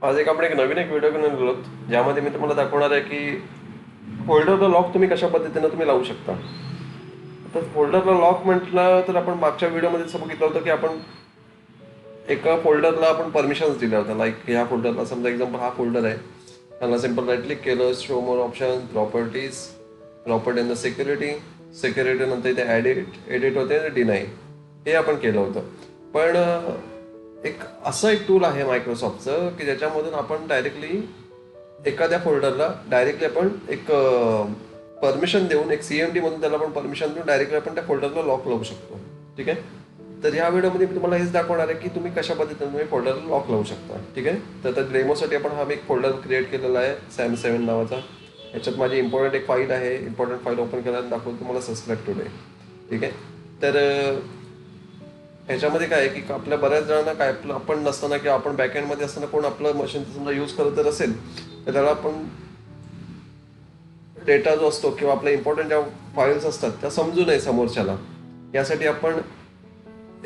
आज आपण एक नवीन व्हिडिओ घेऊन आलेलो आहोत, ज्यामध्ये मी तुम्हाला दाखवणार आहे की फोल्डरला लॉक तुम्ही कशा पद्धतीने तुम्ही लावू शकता. आता फोल्डरला लॉक म्हटलं तर आपण मागच्या व्हिडिओमध्ये असं बघितलं होतं की आपण एका फोल्डरला आपण परमिशन्स दिल्या होत्या. लाईक ह्या फोल्डरला समजा एक्झाम्पल हा फोल्डर आहे, त्याला सिम्पल राईट क्लिक केलं, show more option, property in the security नंतर इथे एडिट होते, डिनाय, हे आपण केलं होतं. पण एक टूल आहे मायक्रोसॉफ्टचं की ज्याच्यामधून आपण डायरेक्टली एखाद्या फोल्डरला डायरेक्टली आपण एक परमिशन देऊन, एक CMD म्हणून त्याला आपण परमिशन देऊन डायरेक्टली आपण त्या फोल्डरला लॉक लावू शकतो. ठीक आहे. तर ह्या व्हिडिओमध्ये मी तुम्हाला हेच दाखवणार आहे की तुम्ही कशा पद्धतीने तुम्ही फोल्डरला लॉक लावू शकता. ठीक आहे. तर त्या डेमोसाठी आपण हा एक फोल्डर क्रिएट केलेला आहे, SAM7 नावाचा. याच्यात माझी इम्पॉर्टंट एक फाईल आहे. इम्पॉर्टंट फाईल ओपन करायला दाखवतो तुम्हाला सबस्क्राईब टुडे. ठीक आहे. तर ह्याच्यामध्ये काय आहे की आपल्या बऱ्याच जणांना काय आपण नसताना किंवा आपण बॅकएंडमध्ये असताना कोण आपलं मशीन समजा यूज करत जर असेल तर त्याला आपण डेटा जो असतो किंवा आपल्या इम्पॉर्टंट ज्या फाईल्स असतात त्या समजू नये समोरच्याला, यासाठी आपण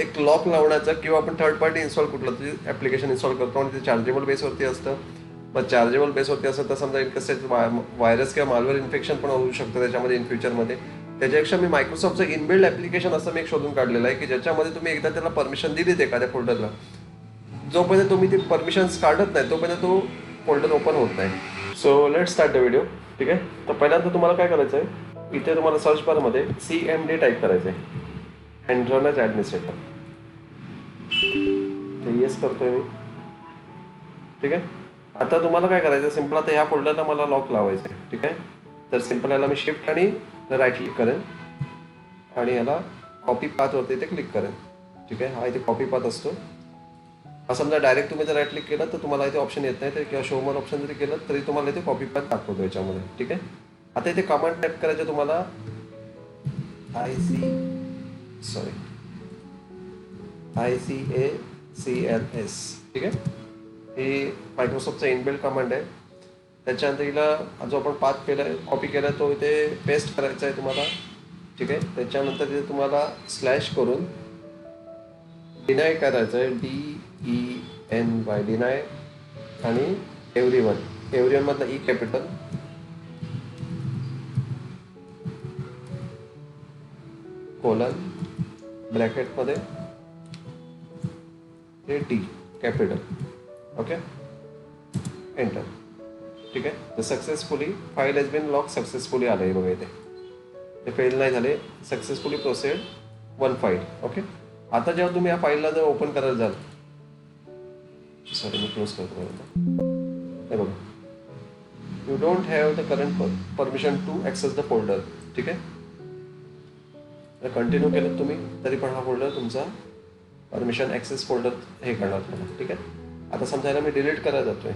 एक लॉक लावण्याचा किंवा आपण थर्ड पार्टी इन्स्टॉल कुठलं तरी ॲप्लिकेशन इन्स्टॉल करतो आणि ते चार्जेबल बेसवरती असतं. मग चार्जेबल बेसवरती असेल तर समजा इनकेस व्हायरस किंवा मालवेअर इन्फेक्शन पण होऊ शकतं त्याच्यामध्ये इन फ्युचरमध्ये. त्याच्यापेक्षा मी मायक्रोसॉफ्टचं इनबिल्ड ॲप्लिकेशन असं मी एक शोधून काढलेलं आहे की ज्याच्यामध्ये तुम्ही एकदा त्याला परमिशन दिलीत एखाद्या फोल्डरला, जोपर्यंत तुम्ही ते परमिशन्स काढत नाही तोपर्यंत तो फोल्डर ओपन होत नाही. So let start the video. ठीक आहे. तर पहिल्यांदा तुम्हाला काय करायचं आहे, इथे तुम्हाला सर्च बारमध्ये CMD टाईप करायचं आहे अँड रन एज ॲडमिनिस्ट्रेटर. ते येस करतोय मी. ठीक आहे. आता तुम्हाला काय करायचं आहे, सिम्पल आता ह्या फोल्डरला मला लॉक लावायचं आहे. ठीक आहे. तर सिम्पल याला मी शिफ्ट आणि राईट क्लिक करेन आणि याला कॉपी पाथवरती इथे क्लिक करेन. ठीक आहे. हा इथे कॉपी पाथ असतो. हा समजा डायरेक्ट तुम्ही जर राईट क्लिक केलं तर तुम्हाला इथे ऑप्शन येत नाही, तर किंवा शो मोर ऑप्शन जरी केलं तरी तुम्हाला इथे कॉपी पाथ दाखवतो याच्यामध्ये. ठीक आहे. आता इथे कमांड टाईप करायचं तुम्हाला ICACLS. ठीक आहे. ही मायक्रोसॉफ्टचा इनबिल्ड कमांड आहे. त्याच्यानंतर हिला जो आपण पाथ केला कॉपी केला तो इथे पेस्ट करायचा आहे तुम्हाला. ठीक आहे. त्याच्यानंतर इथे तुम्हाला स्लॅश करून डिनाय करायचं आहे, DENY, डिनाय, आणि एव्हरीवन मधला E कॅपिटल, कोलन, ब्रॅकेटमध्ये T कॅपिटल. ओके. एंटर. ठीक आहे. तर successfully file has been lock successfully आलं आहे बघा इथे. ते फेल नाही झाले, successfully processed one file. Okay. आता जेव्हा तुम्ही या फाईलला जर ओपन करायला जाल, सॉरी मी क्लोज करतो हे बघा, you don't have the current permission to access the folder. ठीक आहे. कंटिन्यू केलं तुम्ही तरी पण हा फोल्डर तुमचा परमिशन ॲक्सेस फोल्डर हे करणार तुम्हाला. ठीक आहे. आता समजायला मी डिलीट करायला जातोय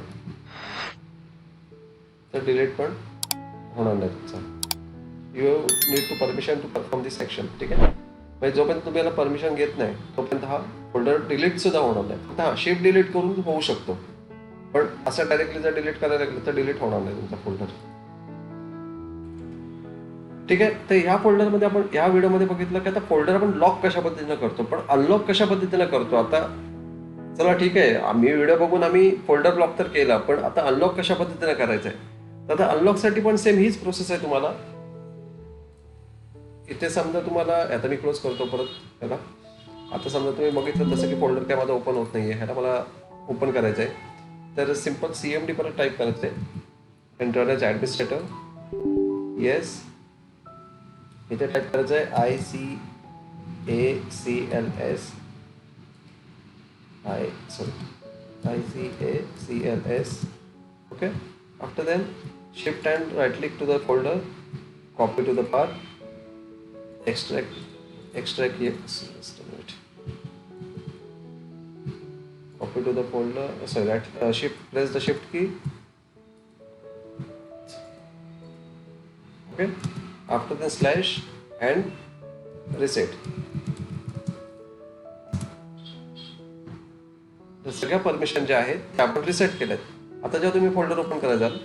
तर डिलीट पण होणार नाही तुमचा. You need to permission to perform this action. ठीक आहे. म्हणजे जोपर्यंत तुम्ही याला परमिशन घेत नाही तोपर्यंत हा फोल्डर डिलीट सुद्धा होणार नाही. फक्त हा शिफ्ट डिलीट करून होऊ शकतो, पण असं डायरेक्टली जर डिलीट करायला लागलं तर डिलीट होणार नाही तुमचा फोल्डर. ठीक आहे. तर ह्या फोल्डरमध्ये आपण ह्या व्हिडिओमध्ये बघितलं की आता फोल्डर आपण लॉक कशा पद्धतीनं करतो, पण अनलॉक कशा पद्धतीनं करतो. आता चला ठीक आहे, आम्ही व्हिडिओ बघून आम्ही फोल्डर लॉक तर केला, पण आता अनलॉक कशा पद्धतीनं करायचं आहे. तर आता अनलॉकसाठी पण सेम हीच प्रोसेस आहे तुम्हाला. इथे समजा तुम्हाला, आता मी क्लोज करतो परत त्याला. आता समजा तुम्ही बघितलं जसं की फोल्डर काय माझा ओपन होत नाही आहे, ह्याला मला ओपन करायचं आहे. तर सिम्पल CMD परत टाईप करायचं आहे, एंटर एज ॲडमिनिस्ट्रेटर. येस. इथे टाईप करायचं आहे ICACLS. Okay. After then, shift and right click to the folder, copy to the path, extract here. Just a minute. Copy to the folder. Sorry, right. Shift. Press the shift key. Okay. After then slash and reset. तर सगळ्या permission ज्या आहेत त्या आपण reset केल्यात. आता जेव्हा तुम्ही फोल्डर ओपन करायला जाल,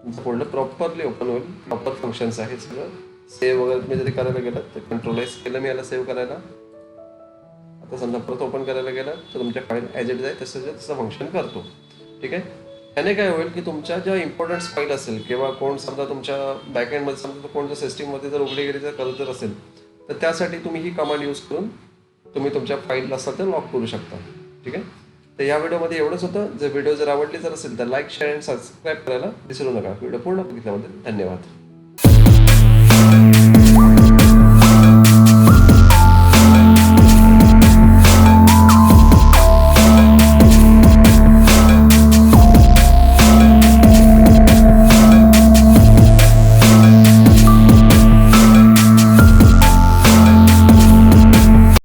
तुमचं फोल्डर प्रॉपरली ओपन होईल. प्रॉपर फंक्शन्स आहेत सगळं. सेव्ह वगैरे तुम्ही जरी करायला गेलात तर कंट्रोलाइज केलं मी याला सेव्ह करायला. आता समजा परत ओपन करायला गेला तर तुमच्या फाईल ॲज इट आहे तसं फंक्शन करतो. ठीक आहे. ह्याने काय होईल की तुमच्या ज्या इम्पॉर्टंट फाईल असेल किंवा कोण समजा तुमच्या बॅकएंडमध्ये समजा कोणत्या सिस्टीममध्ये जर उघडेगिरी जर करत जर असेल तर त्यासाठी तुम्ही ही कमांड यूज करून तुम्ही तुमच्या फाईल असाल तर लॉक करू शकता. ठीक आहे. तर या व्हिडिओमध्ये एवढंच होतं. जर व्हिडिओ जर आवडली जर असेल तर लाईक शेअर अँड सबस्क्राईब करायला विसरू नका. व्हिडिओ पूर्ण बघितल्याबद्दल धन्यवाद.